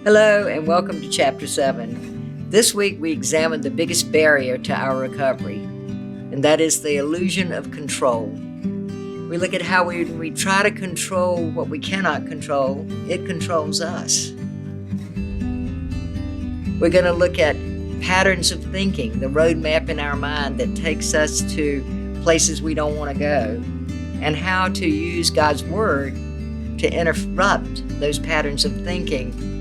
Hello, and welcome to Chapter 7. This week we examine the biggest barrier to our recovery, and that is the illusion of control. We look at how when we try to control what we cannot control, it controls us. We're going to look at patterns of thinking, the roadmap in our mind that takes us to places we don't want to go, and how to use God's Word to interrupt those patterns of thinking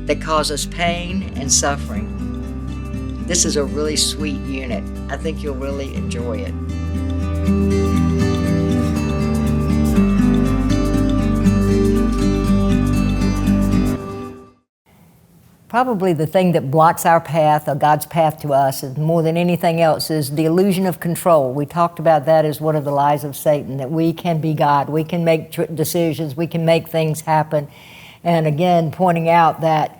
that cause us pain and suffering. This is a really sweet unit. I think you'll really enjoy it. Probably the thing that blocks our path, or God's path to us, is more than anything else, is the illusion of control. We talked about that as one of the lies of Satan, that we can be God, we can make decisions, we can make things happen. And again, pointing out that,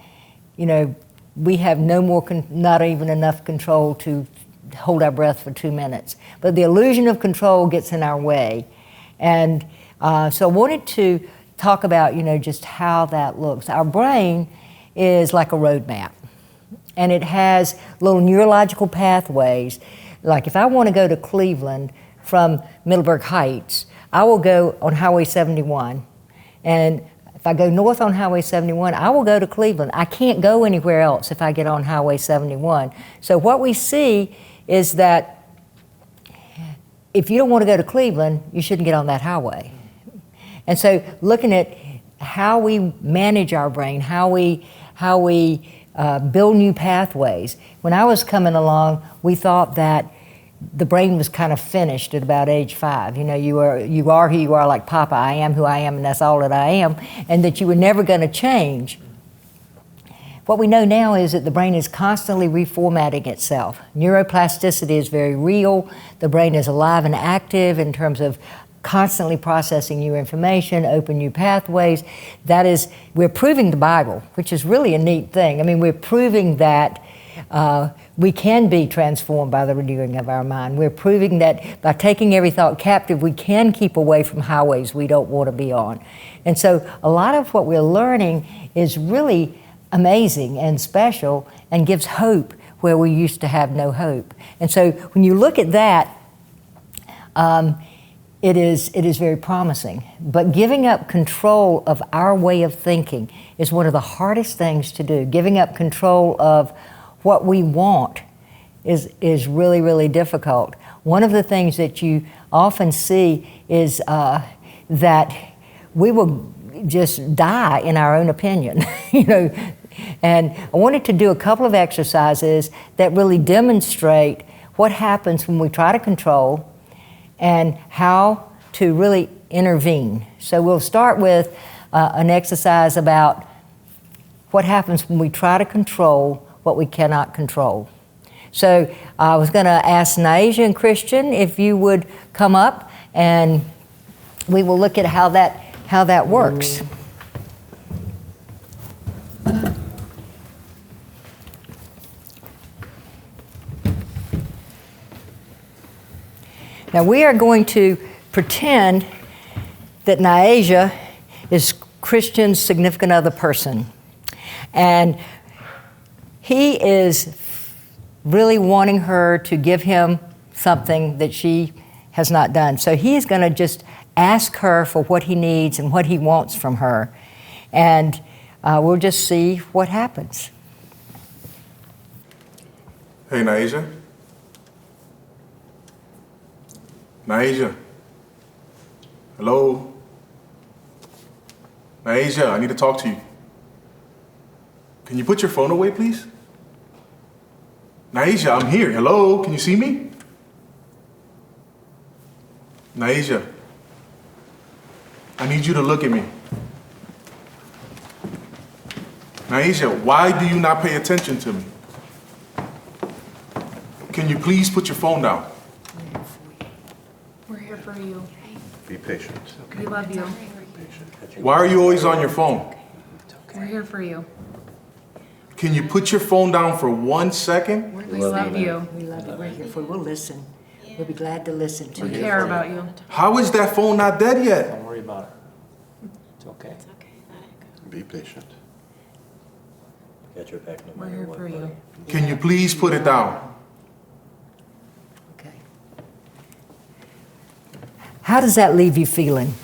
we have not even enough control to hold our breath for 2 minutes. But the illusion of control gets in our way. And so I wanted to talk about, just how that looks. Our brain is like a roadmap, and it has little neurological pathways. Like if I want to go to Cleveland from Middleburg Heights, I will go on Highway 71, and if I go north on Highway 71, I will go to Cleveland. I can't go anywhere else if I get on Highway 71. So what we see is that if you don't want to go to Cleveland, you shouldn't get on that highway. And so looking at how we manage our brain, how we build new pathways. When I was coming along, we thought that the brain was kind of finished at about age 5. You are who you are, like Papa. I am who I am, and that's all that I am, and that you were never going to change. What we know now is that the brain is constantly reformatting itself. Neuroplasticity is very real. The brain is alive and active in terms of constantly processing new information, open new pathways. That is, we're proving the Bible, which is really a neat thing. I mean, we're proving that we can be transformed by the renewing of our mind. We're proving that by taking every thought captive, we can keep away from highways we don't want to be on. And so a lot of what we're learning is really amazing and special and gives hope where we used to have no hope. And so when you look at that, it is very promising. But giving up control of our way of thinking is one of the hardest things to do. Giving up control of what we want is really, really difficult. One of the things that you often see is that we will just die in our own opinion, And I wanted to do a couple of exercises that really demonstrate what happens when we try to control and how to really intervene. So we'll start with an exercise about what happens when we try to control what we cannot control. So I was going to ask Naija and Christian if you would come up, and we will look at how that works. Now we are going to pretend that Naija is Christian's significant other person, and he is really wanting her to give him something that she has not done. So he is going to just ask her for what he needs and what he wants from her, and we'll just see what happens. Hey, Naija. Naija. Hello? Naija, I need to talk to you. Can you put your phone away, please? Naija, I'm here. Hello? Can you see me? Naija, I need you to look at me. Naija, why do you not pay attention to me? Can you please put your phone down? We're here for you. Be patient. We love you. Why are you always on your phone? We're here for you. Can you put your phone down for 1 second? We love you. We love you. We're here for you. We'll listen. We'll be glad to listen to We you. care about you. How is that phone not dead yet? Don't worry about it. It's okay. Be patient. Got your back no We're matter here what, for you. buddy. Can you please put it down? Okay. How does that leave you feeling?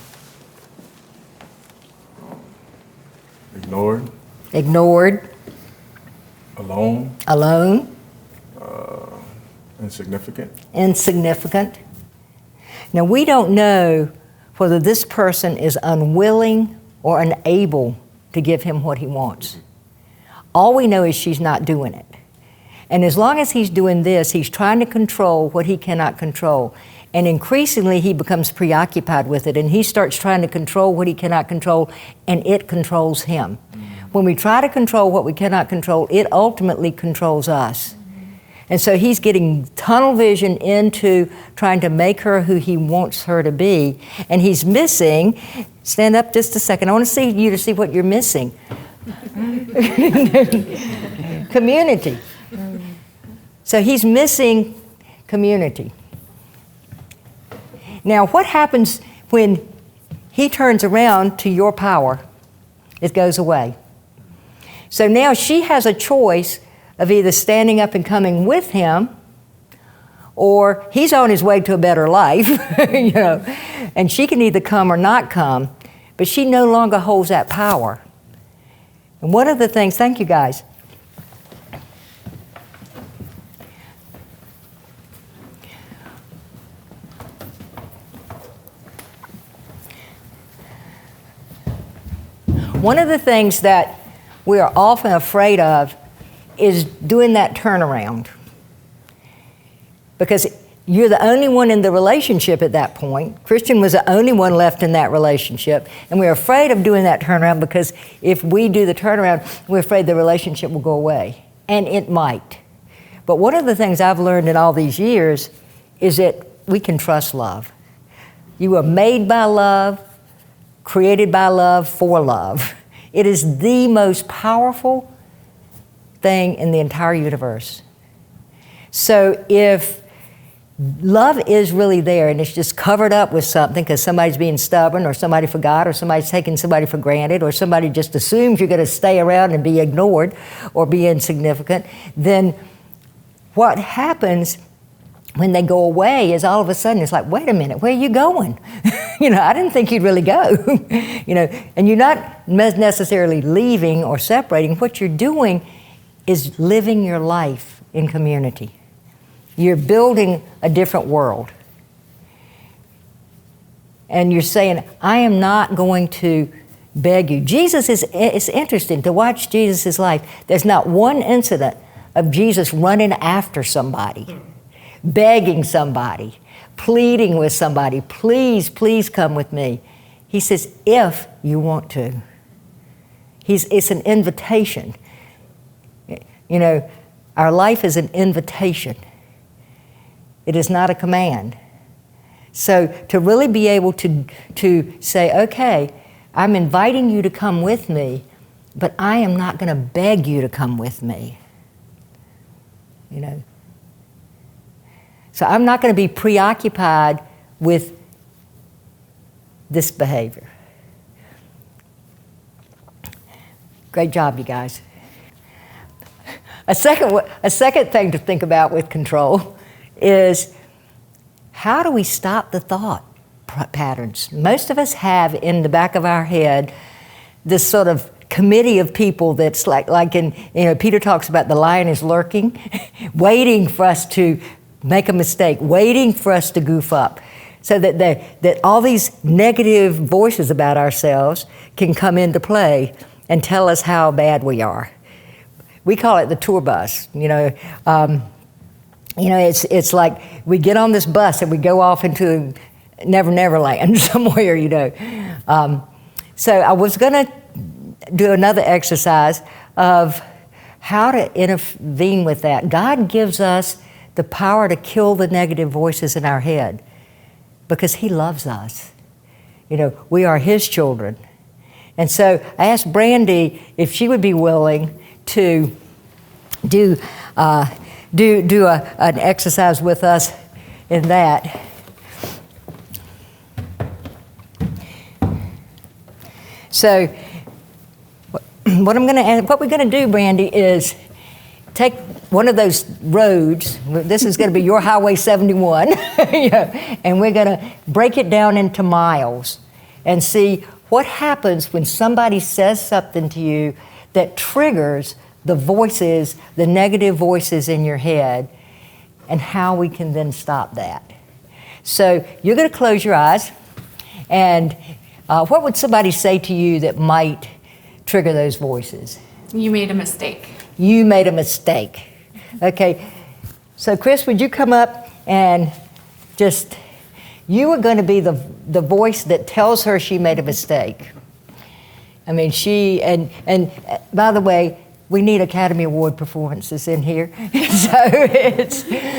Ignored, Ignored, alone, alone, insignificant. insignificant. Now, we don't know whether this person is unwilling or unable to give him what he wants. All we know is she's not doing it. And as long as he's doing this, he's trying to control what he cannot control. And increasingly, he becomes preoccupied with it, and he starts trying to control what he cannot control, and it controls him. When we try to control what we cannot control, it ultimately controls us. And so he's getting tunnel vision into trying to make her who he wants her to be, and he's missing, stand up just a second, I want to see you to see what you're missing. Community. So he's missing community. Now, what happens when he turns around to your power? It goes away. So now she has a choice of either standing up and coming with him, or he's on his way to a better life, you know, and she can either come or not come, but she no longer holds that power. And one of the things, thank you guys. One of the things that we are often afraid of is doing that turnaround. Because you're the only one in the relationship at that point. Christian was the only one left in that relationship. And we're afraid of doing that turnaround because if we do the turnaround, we're afraid the relationship will go away. And it might. But one of the things I've learned in all these years is that we can trust love. You were made by love, created by love, for love. It is the most powerful thing in the entire universe. So if love is really there and it's just covered up with something because somebody's being stubborn or somebody forgot or somebody's taking somebody for granted or somebody just assumes you're going to stay around and be ignored or be insignificant, then what happens when they go away is all of a sudden it's like, wait a minute, where are you going? You know, I didn't think you'd really go. You know, and you're not necessarily leaving or separating. What you're doing is living your life in community. You're building a different world. And you're saying, I am not going to beg you. It's interesting to watch Jesus' life. There's not one incident of Jesus running after somebody, begging somebody, pleading with somebody, please, please come with me. He says, if you want to. It's an invitation. You know, our life is an invitation. It is not a command. So to really be able to say, okay, I'm inviting you to come with me, but I am not going to beg you to come with me. You know. So I'm not going to be preoccupied with this behavior. Great job, you guys. A second thing to think about with control is how do we stop the thought patterns? Most of us have in the back of our head this sort of committee of people that's like in, you know, Peter talks about the lion is lurking, waiting for us to make a mistake, waiting for us to goof up, so that all these negative voices about ourselves can come into play and tell us how bad we are. We call it the tour bus. You know, it's like we get on this bus and we go off into Never Land somewhere. You know, so I was going to do another exercise of how to intervene with that. God gives us the power to kill the negative voices in our head because He loves us. You know, we are His children. And so I asked Brandy if she would be willing to do an exercise with us in that. So what we're going to do, Brandy, is take one of those roads. This is going to be your Highway 71, and we're going to break it down into miles and see what happens when somebody says something to you that triggers the voices, the negative voices in your head, and how we can then stop that. So you're going to close your eyes, and what would somebody say to you that might trigger those voices? You made a mistake. You made a mistake. Okay, so Chris, would you come up and you are going to be the voice that tells her she made a mistake. I mean, and by the way, we need Academy Award performances in here.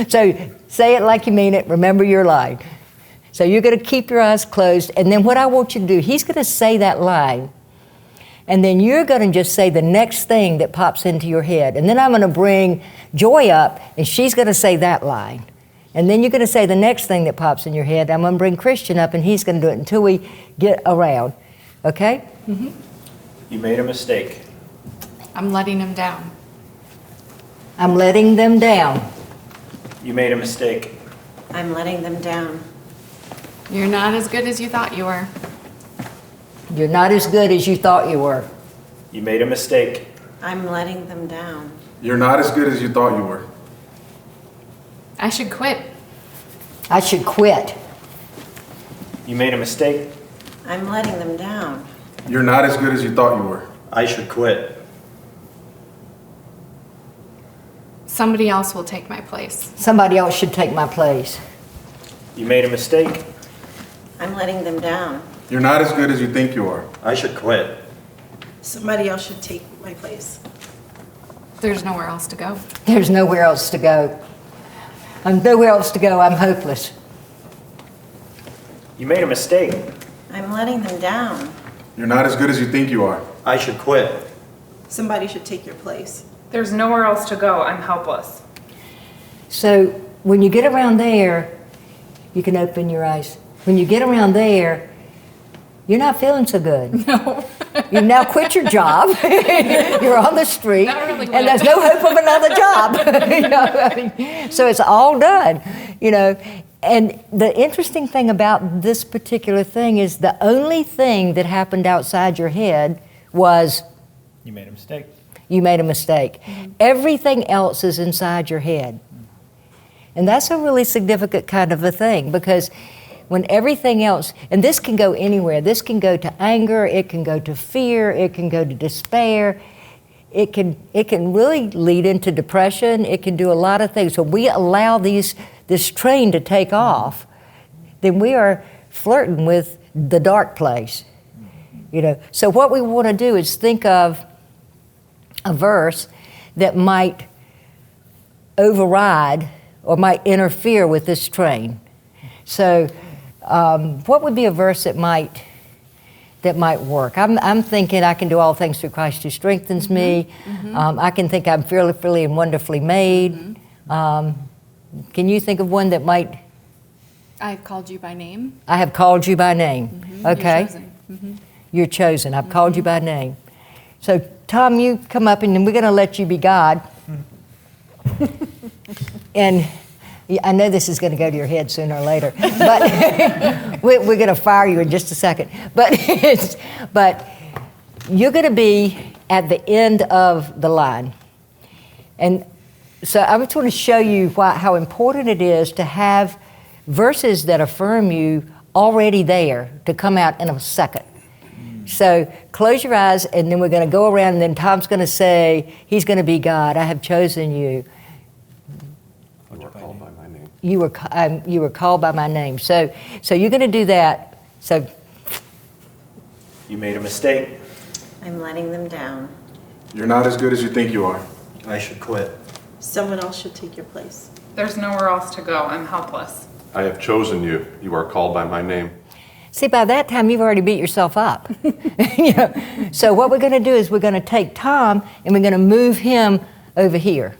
So say it like you mean it, remember your line. So you're going to keep your eyes closed, and then what I want you to do, he's going to say that line, and then you're going to just say the next thing that pops into your head. And then I'm going to bring Joy up, and she's going to say that line. And then you're going to say the next thing that pops in your head. I'm going to bring Christian up, and he's going to do it until we get around. Okay? Mm-hmm. You made a mistake. I'm letting him down. I'm letting them down. You made a mistake. I'm letting them down. You're not as good as you thought you were. You're not as good as you thought you were. You made a mistake. I'm letting them down. You're not as good as you thought you were. I should quit. I should quit. You made a mistake. I'm letting them down. You're not as good as you thought you were. I should quit. Somebody else will take my place. Somebody else should take my place. You made a mistake. I'm letting them down. You're not as good as you think you are. I should quit. Somebody else should take my place. There's nowhere else to go. There's nowhere else to go. I'm nowhere else to go. I'm hopeless. You made a mistake. I'm letting them down. You're not as good as you think you are. I should quit. Somebody should take your place. There's nowhere else to go. I'm helpless. So when you get around there, you can open your eyes. When you get around there, you're not feeling so good. No. You've now quit your job. You're on the street, Not really and there's no hope of another job. I mean, so it's all done, And the interesting thing about this particular thing is the only thing that happened outside your head was You made a mistake. you made a mistake. Mm-hmm. Everything else is inside your head. And that's a really significant kind of a thing, because when everything else, and this can go anywhere, this can go to anger, it can go to fear, it can go to despair, it can really lead into depression, it can do a lot of things. So we allow this train to take off, then we are flirting with the dark place. So what we want to do is think of a verse that might override or might interfere with this train. So what would be a verse that might work? I'm thinking I can do all things through Christ who strengthens me. Mm-hmm. I can think I'm fearfully and wonderfully made. Mm-hmm. Can you think of one that might? I've called you by name. I have called you by name. Mm-hmm. Okay. You're chosen. Mm-hmm. You're chosen. I've called you by name. So Tom, you come up and then we're going to let you be God. And I know this is going to go to your head sooner or later, but we're going to fire you in just a second. But you're going to be at the end of the line. And so I just want to show you how important it is to have verses that affirm you already there to come out in a second. So close your eyes, and then we're going to go around, and then Tom's going to say, he's going to be God. I have chosen you. You were called by my name. You were called by my name. So you're going to do that. So You made a mistake. I'm letting them down. You're not as good as you think you are. I should quit. Someone else should take your place. There's nowhere else to go. I'm helpless. I have chosen you. You are called by my name. see, by that time you've already beat yourself up. So what we're going to do is we're going to take Tom and we're going to move him over here.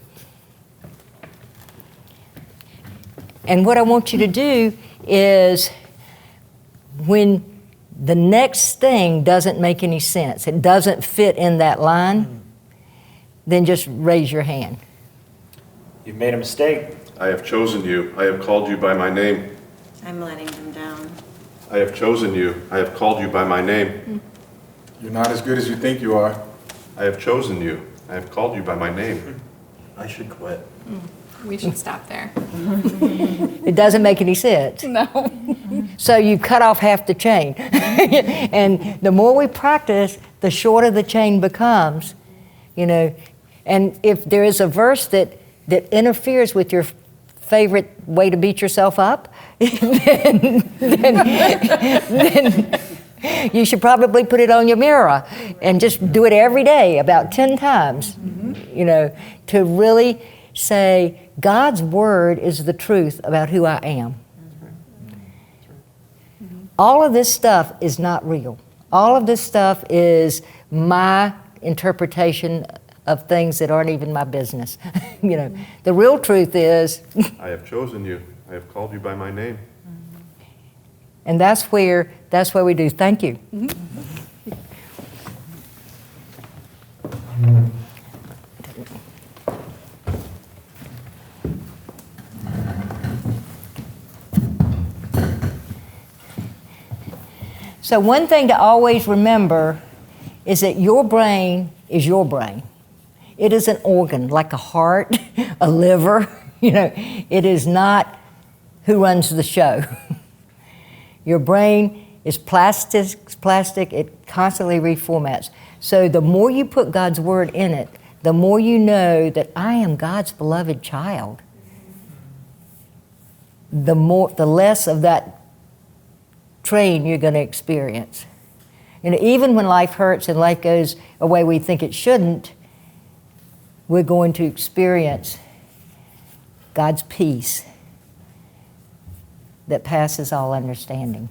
And what I want you to do is when the next thing doesn't make any sense, it doesn't fit in that line, then just raise your hand. You've made a mistake. I have chosen you. I have called you by my name. I'm letting them down. I have chosen you. I have called you by my name. You're not as good as you think you are. I have chosen you. I have called you by my name. I should quit. We should stop there. It doesn't make any sense. No. So you cut off half the chain. And the more we practice, the shorter the chain becomes, you know. And if there is a verse that interferes with your favorite way to beat yourself up, then you should probably put it on your mirror and just do it every day about 10 times, you know, to really say, God's word is the truth about who I am. All of this stuff is not real. All of this stuff is my interpretation of things that aren't even my business. You know, the real truth is, I have chosen you. I have called you by my name. and that's where we do. Thank you. So one thing to always remember is that your brain is your brain. It is an organ, like a heart, a liver. You know, it is not who runs the show. Your brain is plastic, it constantly reformats. So the more you put God's word in it, the more you know that I am God's beloved child. The less of that train you're going to experience. And even when life hurts and life goes a way we think it shouldn't, we're going to experience God's peace that passes all understanding.